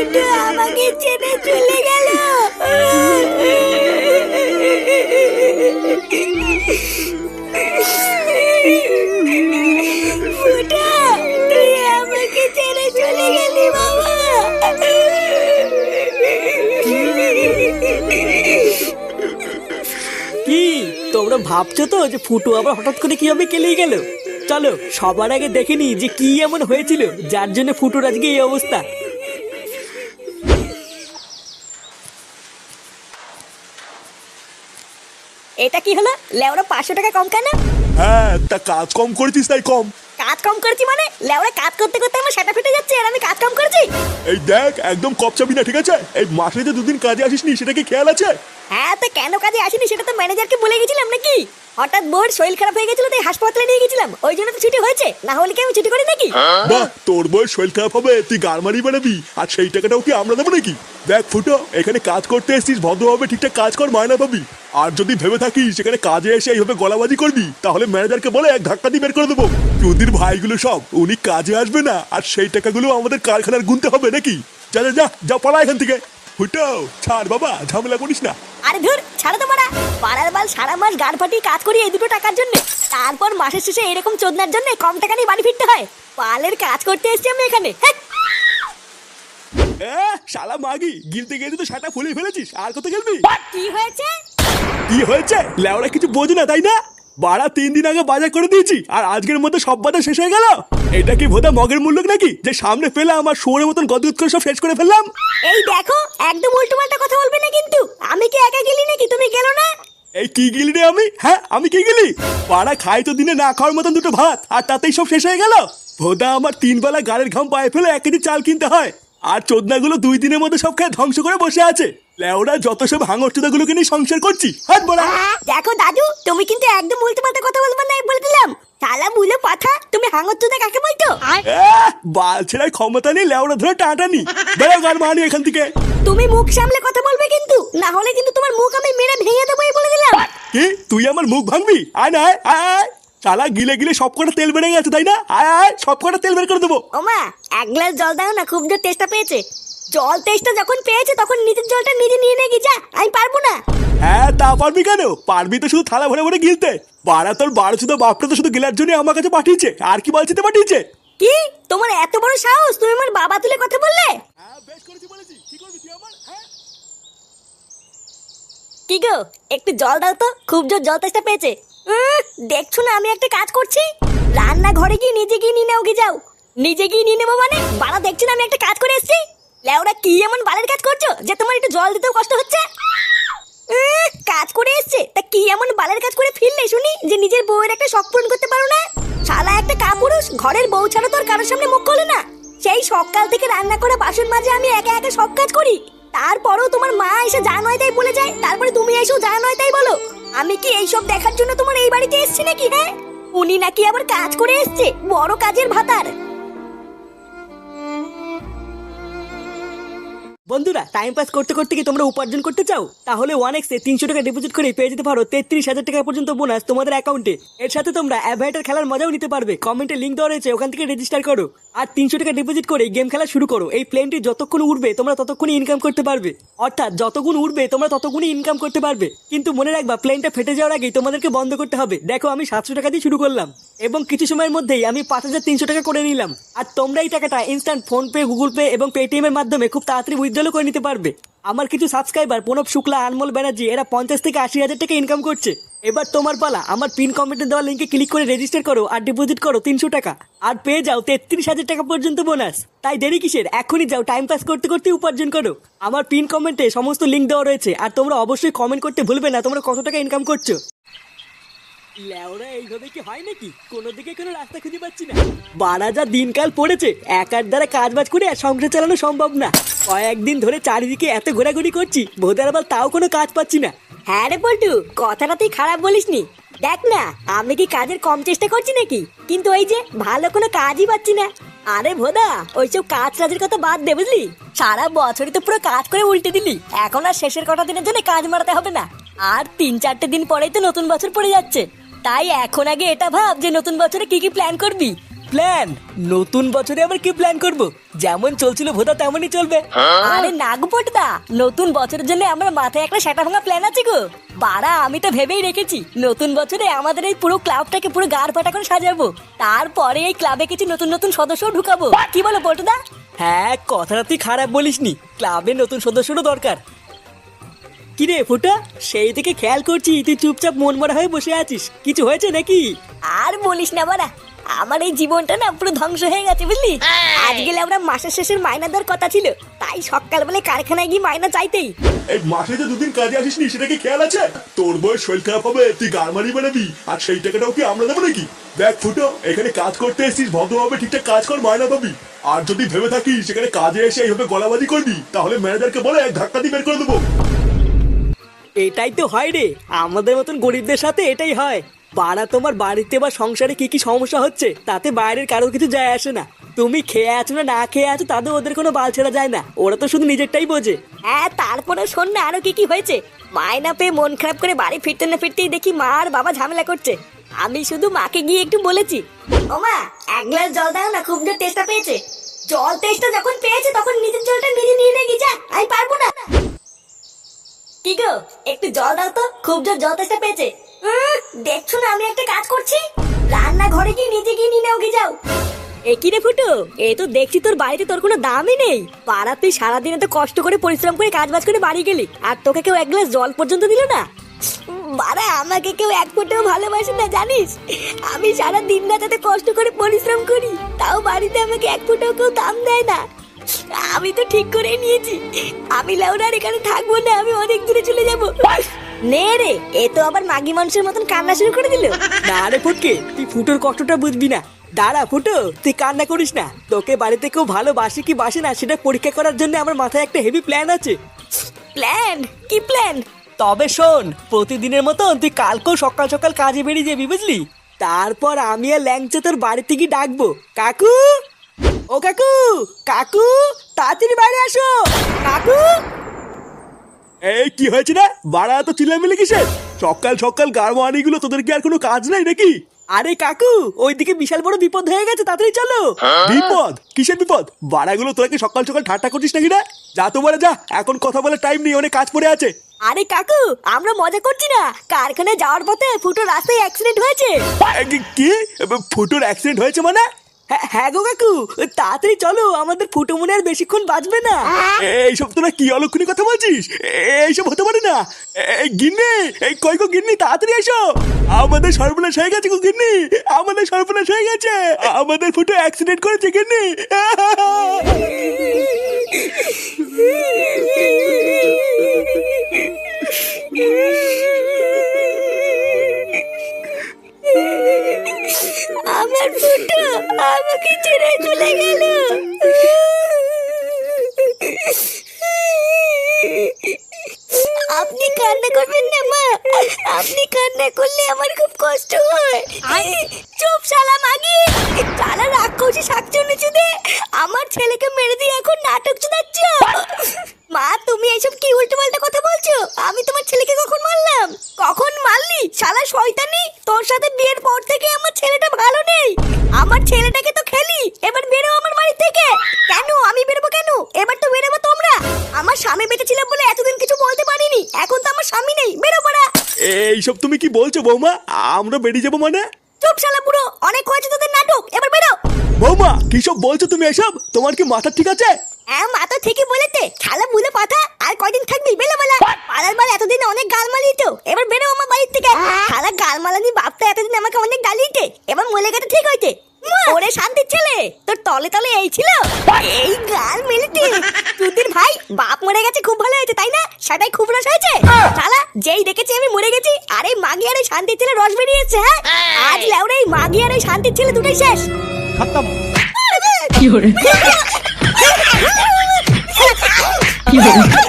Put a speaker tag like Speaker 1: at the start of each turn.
Speaker 1: ফুটো আমাকে ছেড়ে চলে গেল। ফুটো তুই আমাকে ছেড়ে চলে গেলি বাবা।
Speaker 2: কি তোমরা ভাবছো তো যে ফুটু আবার হঠাৎ করে কিভাবে কেলেই গেল? চলো সবার আগে দেখে নি যে কি এমন হয়েছিল যার জন্য ফুটুর আজকে এই অবস্থা।
Speaker 1: এটা কি হলো? লেওরা 500 টাকা কম কেন?
Speaker 3: হ্যাঁ, তা কাজ কম করেছিস তাই কম।
Speaker 1: কাজ কম করেছি মানে? লেওরা কাজ করতে করতে আমার সেটা ফেটে যাচ্ছে আর আমি কাজ কম করেছি?
Speaker 3: এই দেখ, একদম কপচাবি না, ঠিক আছে? এই মাসে যে দুদিন কাজে আসিসনি সেটা কি খেয়াল আছে?
Speaker 1: হ্যাঁ, তো কেন কাজে আসিনি সেটা তো ম্যানেজারকে বলে গেছিলাম নাকি? হঠাৎ বোর শরীর খারাপ হয়ে গেছিল তাই হাসপাতালে নিয়ে গেছিলাম, ওই জন্য তো ছুটি হয়েছে, না হলে কি আমি ছুটি করি নাকি?
Speaker 3: বাহ, তোর বয়স শরীর খারাপ হবে তুই গারমারি বানাবি আর সেই টাকাটাও কি আমরা দেবো নাকি? দেখ ফুটো, এখানে কাজ করতে এসেছিস, ভদ্রভাবে ঠিকঠাক কাজ কর, মায়না পাবি। আর যদি ভেবে থাকিস সেখানে কাজে এসে এইভাবে গলাবাজি করবি তাহলে ম্যানেজারকে বলে এক ধাক্কা দিয়ে বের করে দেবো। চুদির ভাইগুলো সব উনি কাজে আসবে না আর সেই টাকাগুলো আমাদের কারখানার গুনতে হবে নাকি? যা যা যা যা, পালা এখান থেকে। ফুটো ছাড় বাবা, ঝামেলা করিস না।
Speaker 1: আরে ধুর, ছাড়ো তো মারা। পাড়ার বাল সারা মাস গাড় ফাটিয়ে কাজ করি এই দুটো টাকার জন্য, তারপর মাসের শেষে এরকম চোদনার জন্য কম টাকা নিয়ে বাড়ি ফিরতে হয়। পালের কাজ করতে এসেছি আমি এখানে।
Speaker 3: শালা মাগি, গিলতে গিয়ে তো সেটা ফুলে ফেলেছিস, আর কত গেলবি?
Speaker 1: কি হয়েছে?
Speaker 3: কি হয়েছে? লেওরা কিছু বোঝে না তাই না? বাড়া 3 দিন আগে বাজার করে দিয়েছি আর আজকের মধ্যে সব বাজার শেষ হয়ে গেল। এটা কি ভোদা মগের মূল্য নাকি যে সামনে ফেলে আমার শোরের মতন গদগদ করে সব শেষ করে ফেললাম?
Speaker 1: এই দেখো, একদম উল্টো পাল্টা কথা বলবে না কিন্তু। আমি কি একা গেলি নাকি? তুমি গেলো না?
Speaker 3: এই কি গিলি রে আমি? হ্যাঁ, আমি কি গিলি? পাড়া খাই তো দিনে না খাওয়ার মতন দুটো ভাত আর তাতেই সব শেষ হয়ে গেল। ভোদা আমার 3 বেলা গাড়ির ঘাম পায়ে ফেলে 1 কেজি চাল কিনতে হয় আর চোদনাগুলো 2 দিনের মধ্যে সব খেয়ে ধ্বংস করে বসে আছে। লেওরা যত সব হাঙর চোদাগুলোকে নিয়ে সংসার করছি, হাত বড়া।
Speaker 1: দেখো দাদু, তুমি কিন্তু একদম উল্টো পাল্টা কথা বলবে না, বলে দিলাম। শালা বুলো পাঠা, তুমি হাঙর চোদা কাকে বলতো?
Speaker 3: বাল ছেড়ার ক্ষমতা নেই, লেওরা ধরে টাটানি। বেরো গার মানি এখান থেকে।
Speaker 1: তুমি মুখ সামলে কথা বলবে কিন্তু, না হলে কিন্তু তোমার মুখ আমি মেরে ভেঙে দেবো, এই বলে দিলাম।
Speaker 3: কি তুই আমার মুখ ভাঙবি? আয় না, আয় আয়। শালা গিলে গিলে সব কটা তেল বেড়ে গেছে তাই না? আয় আয়, সব কটা তেল বের করে দেবো।
Speaker 1: ওমা, 1 গ্লাস জল দাও না, খুব জোর তেষ্টা পেয়েছে। জল তেষ্টা যখন পেয়েছে তখন নিজের জলটা নিজে নিয়ে নে গিয়ে, যা। আমি পারবো না।
Speaker 3: হ্যাঁ, তা পারবি কেন? পারবি তো শুধু থালা ভরে ভরে গিলতে। বাড়া তোর বারো শুধু বাপটা তো শুধু গিলার জন্য আমার কাছে পাঠিয়েছে, আর কি বলছিতে পাঠিয়েছে?
Speaker 1: কি তোমার এত বড় সাহস, তুমি আমার বাবা তুলে কথা বললে?
Speaker 3: হ্যাঁ, বেশ করেছি বলেছি। কি করবি তুই আমার? হ্যাঁ,
Speaker 1: কি গো, একটু জল দাও তো, খুব জোর জল তেষ্টা পেয়েছে। দেখছো না আমি একটা কাজ করছি? রান্না ঘরে গিয়ে নিজে গিয়ে নিয়ে নাও, গিয়ে যাও। নিজে গিয়ে নিয়ে নেবো মানে? বাড়া দেখছো না আমি একটা কাজ করে এসেছি? লেওরা কি এমন বালের কাজ করছো যে তোমার একটু জল দিতেও কষ্ট হচ্ছে? কাজ করে এসছে তা কি এমন বালের কাজ করে ফিরলে শুনি যে নিজের বউয়ের একটা শখ পূরণ করতে পারো না? শালা একটা কাপুরুষ, ঘরের বউ ছাড়া তো আর কারোর সামনে মুখ খোলে না। সেই সকাল থেকে রান্না করা বাসন মাজে আমি একা একা সব কাজ করি, তারপরেও তোমার মা এসে যা নয় তাই বলে যায়, তারপরে তুমি এসেও যা নয় তাই বলো। আমি কি এইসব দেখার জন্য তোমার এই বাড়িতে এসেছি নাকি? হ্যাঁ, উনি নাকি আবার কাজ করে এসছে, বড় কাজের ভাতার।
Speaker 2: বন্ধুরা, টাইম পাস করতে করতে কি তোমরা উপার্জন করতে চাও? তাহলে 1x-এ 300 টাকা ডিপোজিট করে পেয়ে যেতে পারো 33,000 টাকা পর্যন্ত বোনাস তোমাদের অ্যাকাউন্টে। এর সাথে তোমরা অ্যাভাইটার খেলার মজাও নিতে পারবে। কমেন্টে লিংক দেওয়া রয়েছে, ওখান থেকে রেজিস্টার করো আর 300 টাকা ডিপোজিট করে গেম খেলা শুরু করো। এই প্লেনটি যতক্ষণ উড়বে তোমরা ততক্ষণই ইনকাম করতে পারবে, অর্থাৎ যতক্ষণ উড়বে তোমরা ততক্ষণই ইনকাম করতে পারবে। কিন্তু মনে রাখবা, প্লেনটা ফেটে যাওয়ার আগেই তোমাদেরকে বন্ধ করতে হবে। দেখো, আমি 700 টাকা দিয়ে শুরু করলাম এবং কিছু সময়ের মধ্যেই আমি 5,300 টাকা করে নিলাম। আর তোমরা এই টাকাটা instant phone pay, Google pay এবং পেটিএম এর মাধ্যমে খুব তাড়াতাড়ি উইথড্রও করে নিতে পারবে। আমার কিছু সাবস্ক্রাইবার প্রণব শুক্লা, আনমোল ব্যানার্জি, এরা 50 থেকে 80,000 টাকা ইনকাম করছে। এবার তোমার পালা। আমার পিন কমেন্টে দেওয়া লিঙ্কে ক্লিক করে রেজিস্টার করো আর ডিপোজিট করো 300 টাকা আর পেয়ে যাও 33,000 টাকা পর্যন্ত বোনাস। তাই দেরি কিসের? এখনই যাও, টাইম পাস করতে করতে উপার্জন করো। আমার পিন কমেন্টে সমস্ত লিঙ্ক দেওয়া রয়েছে আর তোমরা অবশ্যই কমেন্ট করতে ভুলবে না তোমরা কত টাকা ইনকাম করছো। লেওরা এইভাবে কি হয় নাকি? কোনো দিকে কোনো রাস্তা খুঁজে পাচ্ছি না। বাড়া যা দিনকাল পড়েছে, একার দ্বারা কাজ বাজ করে আর সংসার চালানো সম্ভব না। কয়েকদিন ধরে চারিদিকে এত ঘোরাঘুরি করছি, ভোদার বাল তাও কোনো কাজ পাচ্ছি না।
Speaker 1: হ্যাঁ রে পল্টু, কথাটা তুই খারাপ বলিসনি। দেখ না, আমি কি কাজের কম চেষ্টা করছি নাকি? কিন্তু ওই যে ভালো কোনো কাজই পাচ্ছি না। আরে ভোদা, ওইসব কাজ কাজের কথা বাদ দে, বুঝলি? সারা বছরই তো পুরো কাজ করে উল্টে দিলি, এখন আর শেষের কটা দিনের জন্য কাজ মারাতে হবে না। আর 3-4টে দিন পরেই তো নতুন বছর পড়ে যাচ্ছে। তাই এখন আগে এটা ভাব যে নতুন বছরে কি কি প্ল্যান করবি।
Speaker 2: প্ল্যান? নতুন বছরে আবার কি প্ল্যান করব? যেমন চলছিল ভোদা তেমনই চলবে।
Speaker 1: আরে না গো পটদা, নতুন বছরের জন্য আমার মাথায় একটা সেটা ভাঙা প্ল্যান আছে গো। বাড়া আমি তো ভেবেই রেখেছি নতুন বছরে আমাদের এই পুরো ক্লাবটাকে পুরো গাড় ফাটা করে সাজাবো, তারপরে এই ক্লাবে কিছু নতুন নতুন সদস্য ঢুকাবো। কি বলো পটদা?
Speaker 2: হ্যাঁ, কথাটা তুই খারাপ বলিসনি, ক্লাবে নতুন সদস্যরও দরকার। কিরে ফুটা, সেই থেকে খেয়াল করছি তুই চুপচাপ মন মরা হয়ে বসে আছিস, কিছু হয়েছে নাকি?
Speaker 1: আর বলিস না বাড়া, আমার এই জীবনটা না পুরো ধ্বংস হয়ে গেছে বুঝলি। আজ গেলে আমরা মাসের শেষের মাইনা দেওয়ার কথা ছিল, তাই সকালবেলা কারখানায় গিয়ে মাইনা চাইতেই।
Speaker 3: এই মাসে যে দুদিন কাজে আসিসনি সেটা কি খেয়াল আছে? তোর বয়স শরীর খারাপ হবে, তুই গাড়মারি বানাবি, আর সেই টাকাটাও কি আমরা দেবো নাকি? দেখ ফুটো, এখানে কাজ করতে এসেছিস, ভদ্রভাবে ঠিকঠাক কাজ কর, মায়না পাবি। আর যদি ভেবে থাকিস সেখানে কাজে এসে এইভাবে গলাবাজি করবি, তাহলে ম্যানেজারকে বলে এক ধাক্কা দিয়ে বের করে দেবো।
Speaker 2: এটাই তো হয় রে, আমাদের মতন গরিবদের সাথে এটাই হয়। বাড়া তোমার বাড়িতে বা সংসারে কি কি সমস্যা হচ্ছে তাতে বাইরের কারোর কিছু যায় আসে না। তুমি খেয়ে আছো না না খেয়ে আছো তাদের ওদের কোনো বাল ছেড়া যায় না, ওরা তো শুধু নিজেরটাই বোঝে।
Speaker 1: হ্যাঁ, তারপরে শোন না আরো কি কি হয়েছে। মায়না পেয়ে মন খারাপ করে বাড়ি ফিরতে না ফিরতেই দেখি মা আর বাবা ঝামেলা করছে। আমি শুধু মাকে গিয়ে একটু বলেছি, ও মা এক গ্লাস জল দাও না, খুব জোর তেষ্টা পেয়েছে। জল তেষ্টা যখন পেয়েছে তখন নিজের জলটা নিজে নিয়ে নে গিয়ে, যা আমি পারবো না। কি গো, একটু জল দাও তো, খুব জোর জল তেষ্টা পেয়েছে। দেখছো না আমি একটা কাজ করছি, রান্না ঘরে গিয়ে নিজে গিয়ে নিয়ে নাও গিয়ে যাও। এ কি রে ফুটো, এ তো দেখছি তোর বাড়িতে তোর কোনো দামই নেই। পাড়া তুই সারাদিন এত কষ্ট করে পরিশ্রম করে কাজ বাজ করে বাড়ি গেলি, আর তোকে কেউ এক গ্লাস জল পর্যন্ত দিল না। বাড়া আমাকে কেউ এক ফোঁটাও ভালোবাসে না জানিস। আমি সারা দিন রাত এত কষ্ট করে পরিশ্রম করি, তাও বাড়িতে আমাকে এক ফোঁটাও কেউ দাম দেয় না। আমি তো ঠিক করে নিয়েছি, আমি লাউরার এখানে থাকবো না, আমি অনেক দূরে চলে যাব। নে রে, এ তো আবার মাগি মানুষের মতন কান্না শুরু করে দিল।
Speaker 2: না রে ফুটকে, তুই ফুটোর কষ্টটা বুঝবি না। দাঁড়া ফুটো, তুই কান্না করিস না, তোকে বাড়িতে কেউ ভালোবাসে কি বাসে না সেটা পরীক্ষা করার জন্য আমার মাথায় একটা হেভি প্ল্যান আছে।
Speaker 1: প্ল্যান? কি প্ল্যান?
Speaker 2: তবে শোন, প্রতিদিনের মতন তুই কালকেও সকাল সকাল কাজে বেরিয়ে যাবি বুঝলি। তারপর আমি আর ল্যাংচা তোর বাড়িতে গিয়ে ডাকবো, কাকু ও কাকু, কাকু তাড়াতাড়ি বাইরে আসো কাকু।
Speaker 3: এই কি হয়েছে না বাড়া, তো চিল্লামিল্লি কিসের? সকাল সকাল গাড়মানি গুলো, তোদের কি আর কোনো কাজ নাই নাকি?
Speaker 2: আরে কাকু, ওইদিকে বিশাল বড় বিপদ হয়ে গেছে, তাড়াতাড়ি চলো।
Speaker 3: বিপদ? কিসের বিপদ? বাড়াগুলো তোরা কি সকাল সকাল ঠাট্টা করছিস নাকি না? যা তো বলে যা, এখন কথা বলার টাইম নেই, অনেক কাজ পড়ে আছে।
Speaker 1: আরে কাকু, আমরা মজা করছি না, কারখানায় যাওয়ার পথে ফুটো রাস্তায় অ্যাক্সিডেন্ট হয়েছে।
Speaker 3: কি? ফুটোর অ্যাক্সিডেন্ট হয়েছে মানে?
Speaker 2: হ্যাঁ গো কাকু, তাড়াতাড়ি চলো, আমাদের ফুটো মনে আর বেশিক্ষণ বাঁচবে না।
Speaker 3: এইসব তোরা কি অলক্ষণী কথা বলছিস? এইসব হতে পারে না। এই গিন্নি, এই কই গো গিন্নি, তাড়াতাড়ি এসো, আমাদের সর্বনাশ হয়ে গেছে গো গিন্নি, আমাদের সর্বনাশ হয়ে গেছে, আমাদের ফুটো অ্যাক্সিডেন্ট করেছে গিন্নি।
Speaker 1: আমার ফুটো আমাকে ছেড়ে চলে গেল। আপনি কান্না করবেন না মা, আপনি কান্না করলে আমার খুব কষ্ট হয়। চুপ শালা মাগি, শালা রাক্ষসী শাকচুন্নি চুদে, আমার ছেলেকে মেরে দিয়ে এখন নাটক চুদাচ্ছ। মা তুমি এইসব কি উল্টোপাল্টা কথা বলছো? আমি তোমার ছেলেকে কখন মারলাম? কখন মারলি শালা শয়তানি? তোর সাথে বিয়ের পর থেকে আমার ছেলেটা ভালো নেই, আমার ছেলেটাকে তো খেলি। এবার বেরো আমার বাড়ি থেকে। কেন আমি বেরোবো কেন? এবার তো বেরোবো তোমরা। আমার স্বামী বেঁচে ছিল বলে এতদিন কিছু বলতে পারিনি, এখন তো আমার স্বামী নেই, বেরো বড়া।
Speaker 3: এইসব তুমি কি বলছো বৌমা? আমরা বেরিয়ে যাবো মানে?
Speaker 1: চুপ শালা বুড়ো, অনেক হয়েছে তোদের নাটক, এবার বেরো।
Speaker 3: বৌমা কি সব বলছো তুমি এসব? তোমার কি মাথা ঠিক আছে?
Speaker 1: হ্যাঁ মাথা ঠিকই বলেছে, শালা বুলো পাঠা। আর কয়দিন থাকবি? বেরো বলা। পাড়ার বার এতদিন অনেক গাল মালিয়েছো, এবার বেরো আমার বাড়ির থেকে। শালা গাল মালানি বাপটা এতদিন আমাকে অনেক গালিয়েছে, এবার মলে গেছে ঠিক হয়েছে। ওরে শান্তির ছেলে, তোর তলে তলে এই ছিল, এই গাল মেলেতে। তুদির ভাই বাপ মরে গেছে, খুব ভালো হয়েছে তাই না? সেটাই খুব রস হয়েছে। শালা যেই দেখেছি আমি মরে গেছি, আর এই মাগি আর এই শান্তির ছেলে রস বেরিয়েছে। হ্যাঁ আজ লেওরে এই মাগি আর এই শান্তির ছেলে দুটোই শেষ।
Speaker 4: খতম। কি হরে? কি হরে?